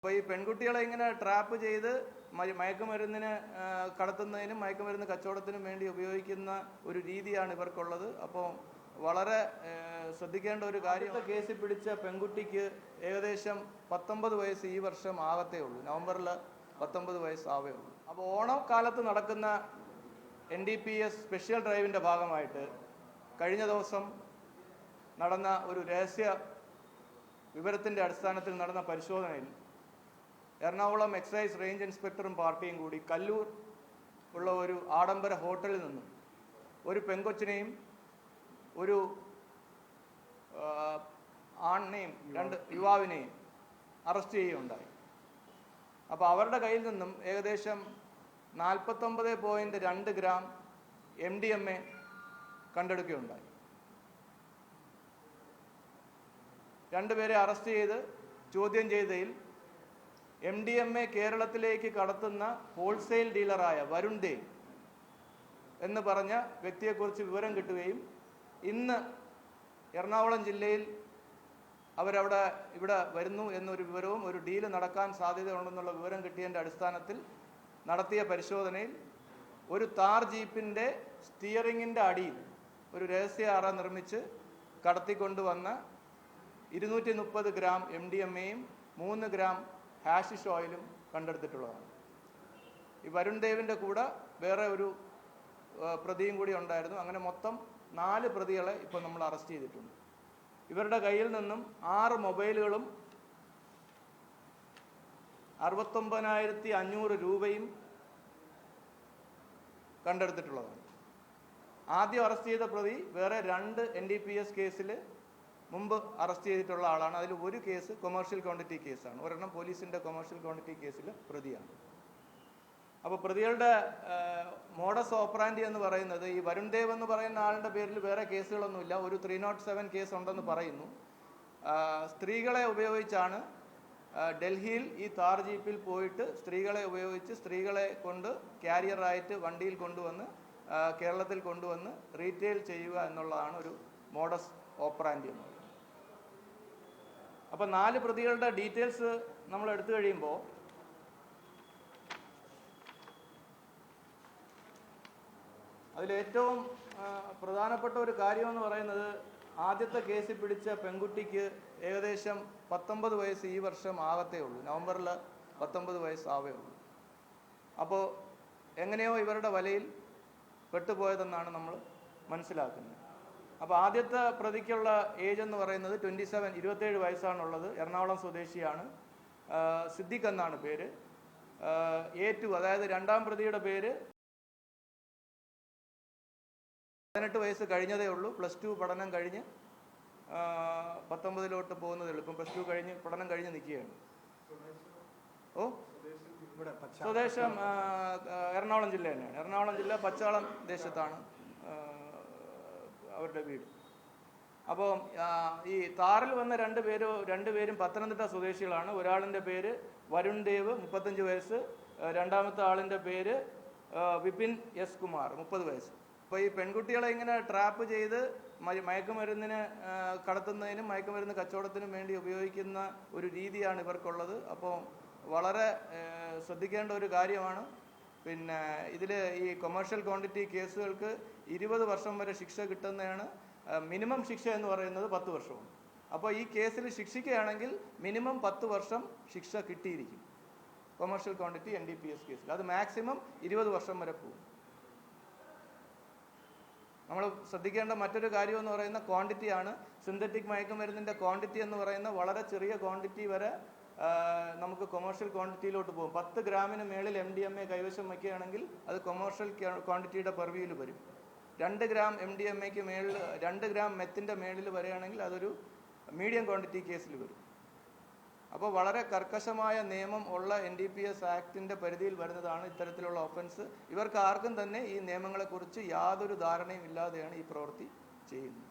അപ്പോൾ ഈ പെൺകുട്ടികളെ ഇങ്ങനെ ട്രാപ്പ് ചെയ്ത് മയക്കുമരുന്നിന് കടത്തുന്നതിനും മയക്കുമരുന്ന് കച്ചവടത്തിനും വേണ്ടി ഉപയോഗിക്കുന്ന ഒരു രീതിയാണ് ഇവർക്കുള്ളത്. അപ്പോൾ വളരെ ശ്രദ്ധിക്കേണ്ട ഒരു കാര്യം, കേസിൽ പിടിച്ച പെൺകുട്ടിക്ക് ഏകദേശം 19 വയസ്സ് ഈ വർഷം ആകത്തേ ഉള്ളൂ. നവംബറിൽ 19 വയസ്സാവേ ഉള്ളൂ. അപ്പോൾ ഓണക്കാലത്ത് നടക്കുന്ന NDPS സ്പെഷ്യൽ ഡ്രൈവിൻ്റെ ഭാഗമായിട്ട് കഴിഞ്ഞ ദിവസം നടന്ന ഒരു രഹസ്യ വിവരത്തിൻ്റെ അടിസ്ഥാനത്തിൽ നടന്ന പരിശോധനയിൽ എറണാകുളം എക്സൈസ് റേഞ്ച് ഇൻസ്പെക്ടറും പാർട്ടിയും കൂടി കല്ലൂർ ഉള്ള ഒരു ആഡംബര ഹോട്ടലിൽ നിന്നും ഒരു പെങ്കൊച്ചിനെയും ഒരു ആണിനെയും 2 യുവാവിനെയും അറസ്റ്റ് ചെയ്യുകയുണ്ടായി. അപ്പോൾ അവരുടെ കയ്യിൽ നിന്നും ഏകദേശം 49.2 ഗ്രാം MDMA കണ്ടെടുക്കുകയുണ്ടായി. 2 പേരെ അറസ്റ്റ് ചെയ്ത് ചോദ്യം ചെയ്തതിൽ MDMA കേരളത്തിലേക്ക് കടത്തുന്ന ഹോൾസെയിൽ ഡീലറായ വരുൺ ദേവ് എന്ന് പറഞ്ഞ വ്യക്തിയെക്കുറിച്ച് വിവരം കിട്ടുകയും ഇന്ന് എറണാകുളം ജില്ലയിൽ ഇവിടെ വരുന്നു എന്നൊരു വിവരവും ഒരു ഡീല് നടക്കാൻ സാധ്യതയുണ്ടെന്നുള്ള വിവരം കിട്ടിയതിൻ്റെ അടിസ്ഥാനത്തിൽ നടത്തിയ പരിശോധനയിൽ ഒരു താർ ജീപ്പിൻ്റെ സ്റ്റിയറിങ്ങിൻ്റെ അടിയിൽ ഒരു രഹസ്യ അറ നിർമ്മിച്ച് കടത്തിക്കൊണ്ടുവന്ന 230 ഗ്രാം MDMAയും 3 ഗ്രാം ഹാഷിഷ് ഓയിലും കണ്ടെടുത്തിട്ടുള്ളതാണ്. ഈ വരുൺ ദേവിൻ്റെ കൂടെ വേറെ ഒരു പ്രതിയും കൂടി ഉണ്ടായിരുന്നു. അങ്ങനെ മൊത്തം 4 പ്രതികളെ ഇപ്പോൾ നമ്മൾ അറസ്റ്റ് ചെയ്തിട്ടുണ്ട്. ഇവരുടെ കയ്യിൽ നിന്നും 6 മൊബൈലുകളും 69,500 രൂപയും കണ്ടെടുത്തിട്ടുള്ളതാണ്. ആദ്യം അറസ്റ്റ് ചെയ്ത പ്രതി വേറെ 2 NDPS കേസിൽ മുമ്പ് അറസ്റ്റ് ചെയ്തിട്ടുള്ള ആളാണ്. അതിൽ ഒരു കേസ് കൊമേഴ്ഷ്യൽ ക്വാണ്ടിറ്റി കേസാണ്, ഒരെണ്ണം പോലീസിൻ്റെ കൊമേഴ്ഷ്യൽ ക്വാണ്ടിറ്റി കേസിൽ പ്രതിയാണ്. അപ്പോൾ പ്രതികളുടെ മോഡസ് ഓപ്പറാൻഡി എന്ന് പറയുന്നത്, ഈ വരുൺ ദേവ് എന്ന് പറയുന്ന ആളുടെ പേരിൽ വേറെ കേസുകളൊന്നുമില്ല. ഒരു 307 കേസ് ഉണ്ടെന്ന് പറയുന്നു. സ്ത്രീകളെ ഉപയോഗിച്ചാണ് ഡൽഹിയിൽ ഈ താർ ജീപ്പിൽ പോയിട്ട് സ്ത്രീകളെ ഉപയോഗിച്ച് സ്ത്രീകളെ കൊണ്ട് ക്യാരിയറായിട്ട് വണ്ടിയിൽ കൊണ്ടുവന്ന് കേരളത്തിൽ കൊണ്ടുവന്ന് റീറ്റെയിൽ ചെയ്യുക എന്നുള്ളതാണ് ഒരു മോഡസ് ഓപ്പറാൻഡി എന്ന് പറയുന്നത്. അപ്പോൾ 4 പ്രതികളുടെ ഡീറ്റെയിൽസ് നമ്മൾ എടുത്തു കഴിയുമ്പോൾ അതിലേറ്റവും പ്രധാനപ്പെട്ട ഒരു കാര്യമെന്ന് പറയുന്നത്, ആദ്യത്തെ കേസിൽ പിടിച്ച പെൺകുട്ടിക്ക് ഏകദേശം 19 വയസ്സ് ഈ വർഷം ആകത്തേ ഉള്ളൂ. നവംബറിൽ 19 വയസ്സാവേ ഉള്ളൂ. അപ്പോൾ എങ്ങനെയോ ഇവരുടെ വലയിൽ പെട്ടുപോയതെന്നാണ് നമ്മൾ മനസ്സിലാക്കുന്നത്. അപ്പോൾ ആദ്യത്തെ പ്രതിക്കുള്ള ഏജ് എന്ന് പറയുന്നത് 27 വയസ്സാണുള്ളത്. എറണാകുളം സ്വദേശിയാണ്. സിദ്ദിഖ് എന്നാണ് പേര്. A2, അതായത് 2ാം പ്രതിയുടെ പേര് 18 വയസ്സ് കഴിഞ്ഞതേ ഉള്ളൂ. +2 പഠനം കഴിഞ്ഞ് 19ലോട്ട് പോകുന്നതേ ഉള്ളൂ. ഇപ്പം +2 കഴിഞ്ഞ് പഠനം കഴിഞ്ഞ് നിൽക്കുകയാണ്. സ്വദേശം എറണാകുളം ജില്ല തന്നെയാണ്. എറണാകുളം ജില്ല പച്ചാളം ദേശത്താണ് അവരുടെ വീട്. അപ്പോൾ ഈ താറിൽ വന്ന 2 പേരും പത്തനംതിട്ട സ്വദേശികളാണ്. ഒരാളിൻ്റെ പേര് വരുൺ ദേവ്, 35 വയസ്സ്. 2ാമത്തെ ആളിൻ്റെ പേര് വിപിൻ S. കുമാർ, 30 വയസ്സ്. അപ്പോൾ ഈ പെൺകുട്ടികളെ ഇങ്ങനെ ട്രാപ്പ് ചെയ്ത് മയക്കുമരുന്നിന് കടത്തുന്നതിനും മയക്കുമരുന്ന് കച്ചവടത്തിനും വേണ്ടി ഉപയോഗിക്കുന്ന ഒരു രീതിയാണ് ഇവർക്കുള്ളത്. അപ്പോൾ വളരെ ശ്രദ്ധിക്കേണ്ട ഒരു കാര്യമാണ്. പിന്നെ ഇതിൽ ഈ കൊമേഴ്ഷ്യൽ ക്വാണ്ടിറ്റി കേസുകൾക്ക് 20 വർഷം വരെ ശിക്ഷ കിട്ടുന്നതാണ്. മിനിമം ശിക്ഷ എന്ന് പറയുന്നത് 10 വർഷവും. അപ്പോൾ ഈ കേസിൽ ശിക്ഷിക്കുകയാണെങ്കിൽ മിനിമം 10 വർഷം ശിക്ഷ കിട്ടിയിരിക്കും കൊമേഴ്ഷ്യൽ ക്വാണ്ടിറ്റി NDPS കേസിൽ. അത് മാക്സിമം 20 വർഷം വരെ പോകും. നമ്മൾ ശ്രദ്ധിക്കേണ്ട മറ്റൊരു കാര്യം എന്ന് പറയുന്ന ക്വാണ്ടിറ്റിയാണ്. സിന്തറ്റിക് മയക്കുമരുന്നിൻ്റെ ക്വാണ്ടിറ്റി എന്ന് പറയുന്ന വളരെ ചെറിയ ക്വാണ്ടിറ്റി വരെ നമുക്ക് കൊമേഴ്ഷ്യൽ ക്വാണ്ടിറ്റിയിലോട്ട് പോകും. 10 ഗ്രാമിന് മേളിൽ MDMA കൈവശം വയ്ക്കുകയാണെങ്കിൽ അത് കൊമേഴ്ഷ്യൽ ക്വാണ്ടിറ്റിയുടെ പെർവിയിൽ വരും. 2 ഗ്രാം MDMAക്ക് മേളിൽ 2 ഗ്രാം മെത്തിൻ്റെ മേളിൽ വരികയാണെങ്കിൽ അതൊരു മീഡിയം ക്വാണ്ടിറ്റി കേസിൽ വരും. അപ്പോൾ വളരെ കർക്കശമായ നിയമം ഉള്ള NDPS ആക്ടിൻ്റെ പരിധിയിൽ വരുന്നതാണ് ഇത്തരത്തിലുള്ള ഒഫൻസ്. ഇവർക്ക് ആർക്കും തന്നെ ഈ നിയമങ്ങളെക്കുറിച്ച് യാതൊരു ധാരണയും ഇല്ലാതെയാണ് ഈ പ്രവൃത്തി ചെയ്യുന്നത്.